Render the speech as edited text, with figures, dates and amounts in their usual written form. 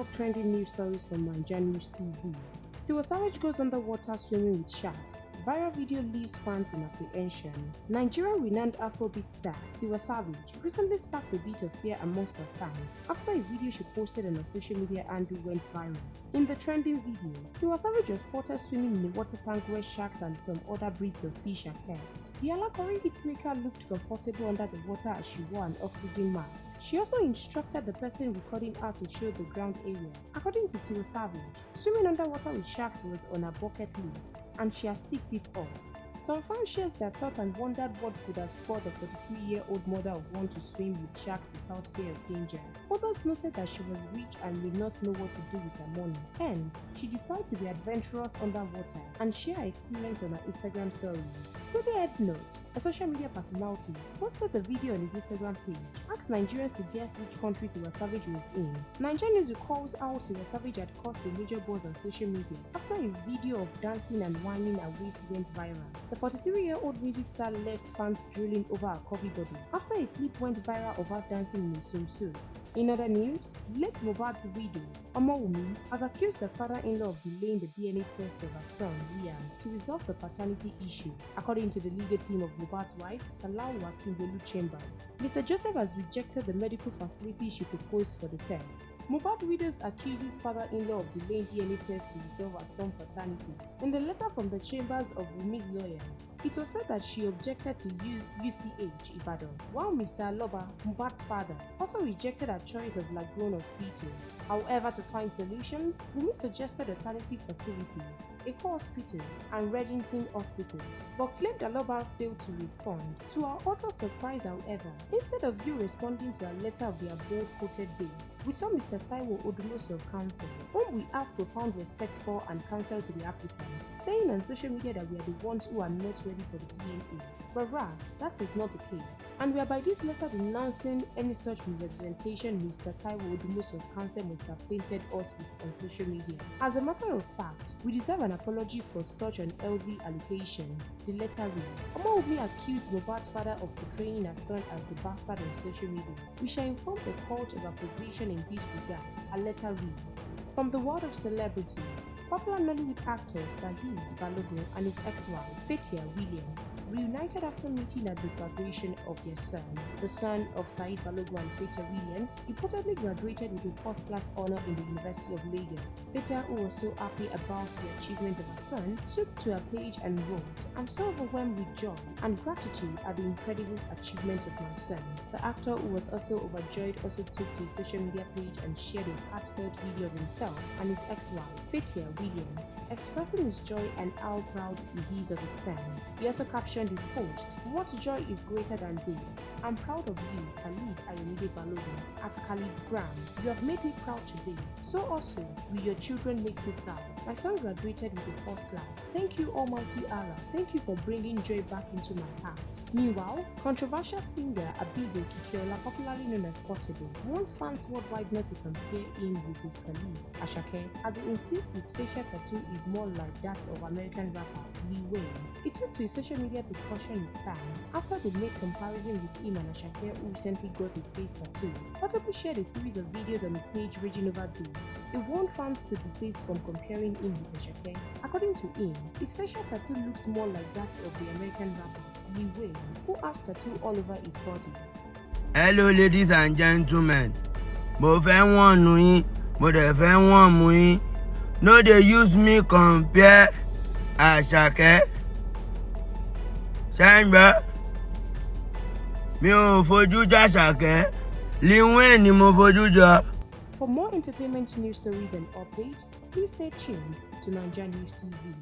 top trending news stories from NaijaNews TV. Tiwa Savage goes underwater swimming with sharks. Viral video leaves fans in apprehension. Nigerian renowned Afrobeat star Tiwa Savage recently sparked a bit of fear amongst her fans after a video she posted on her social media handle went viral. In the trending video, Tiwa Savage was spotted swimming in a water tank where sharks and some other breeds of fish are kept. The Alakori hitmaker looked comfortable under the water as she wore an oxygen mask. She also instructed the person recording her to show the ground area. According to Tiwa Savage, swimming underwater with sharks was on her bucket list, and she has ticked it off. Some fans shared their thoughts and wondered what could have spurred the 43-year-old mother of one to swim with sharks without fear of danger. Others noted that she was rich and did not know what to do with her money. Hence, she decided to be adventurous underwater and share her experience on her Instagram stories. To the head note, a social media personality posted the video on his Instagram page, asked Nigerians to guess which country Tiwa Savage was in. NaijaNews recalls how Tiwa Savage had caused a major buzz on social media after a video of dancing and whining her waist went viral. The 43-year-old music star left fans drilling over her curvy body after a clip went viral of her dancing in a swimsuit. In other news, late Mohbad's widow, Omowumi, has accused the father-in-law of delaying the DNA test of her son, Liam, to resolve the paternity issue. According to the legal team of Mohbad's wife, Salawu Akingbolu Chambers, Mr. Joseph has rejected the medical facility she proposed for the test. Mohbad widows accuses father-in-law of delaying DNA test to resolve her son's paternity. In the letter from the chambers of Wumi's lawyers, it was said that she objected to use UCH Ibadan, while Mr. Aloba, Mohbad's father, also rejected her choice of Lagos hospitals. However, to find solutions, Wumi suggested alternative facilities, Eko Hospital and Reddington Hospital, but claimed Aloba failed to respond. To our utter surprise, however, instead of you responding to a letter of their bold-quoted date, we saw Mr. Tiwa Odumosu of Council, whom we have profound respect for and counsel to the applicant, saying on social media that we are the ones who are not ready for the DNA. But Ras, that is not the case, and we are by this letter denouncing any such misrepresentation Mr. Tiwa Odumosu of Council must have painted us with on social media. As a matter of fact, we deserve an apology for such unhealthy allegations. The letter reads, Omowumi accused Mohbad's father of portraying her son as the bastard on social media. We shall inform the court of our position in this regard. A letter reads, from the world of celebrities, popular Nollywood actors Saheed Balogun and his ex-wife, Fathia Williams, reunited after meeting at the graduation of their son. The son of Saheed Balogun and Fathia Williams reportedly graduated with a first-class honor in the University of Lagos. Fathia, who was so happy about the achievement of her son, took to her page and wrote, I'm so overwhelmed with joy and gratitude at the incredible achievement of my son. The actor, who was also overjoyed, also took to his social media page and shared a heartfelt video of himself and his ex-wife, Fathia Williams, expressing his joy and how proud he is of his son. He also captioned his post, what joy is greater than this? I'm proud of you, Khalid Ayomide Balogun, at Khalid Graham. You have made me proud today. So also, will your children make you proud? My son graduated with a first class. Thank you, Almighty Allah. Thank you for bringing joy back into my heart. Meanwhile, controversial singer Abido Kikiola, popularly known as Portable, wants fans worldwide not to compare him with his colleague, Ashake, as he insists his facial tattoo is more like that of American rapper Lil Wayne. He took to his social media to caution his fans after they made comparison with him and Ashake, who recently got a face tattoo. Portable shared a series of videos on his page raging over this. He warned fans to desist from comparing him with Ashake. According to him, his facial tattoo looks more like that of the American rapper Lil Wayne, who has tattoo all over his body. Hello ladies and gentlemen, mo fẹ́ wọ́n nu yín, mo dẹ̀ fẹ́ wọ́n mu yín. No dey use me compare Àṣàkẹ́. Ṣẹ́ńgbẹ́, mi ò fojú jọ Àṣàkẹ́, Lil Wayne ni mo fojú jọ. For more entertainment news stories and updates, please stay tuned to NaijaNews TV.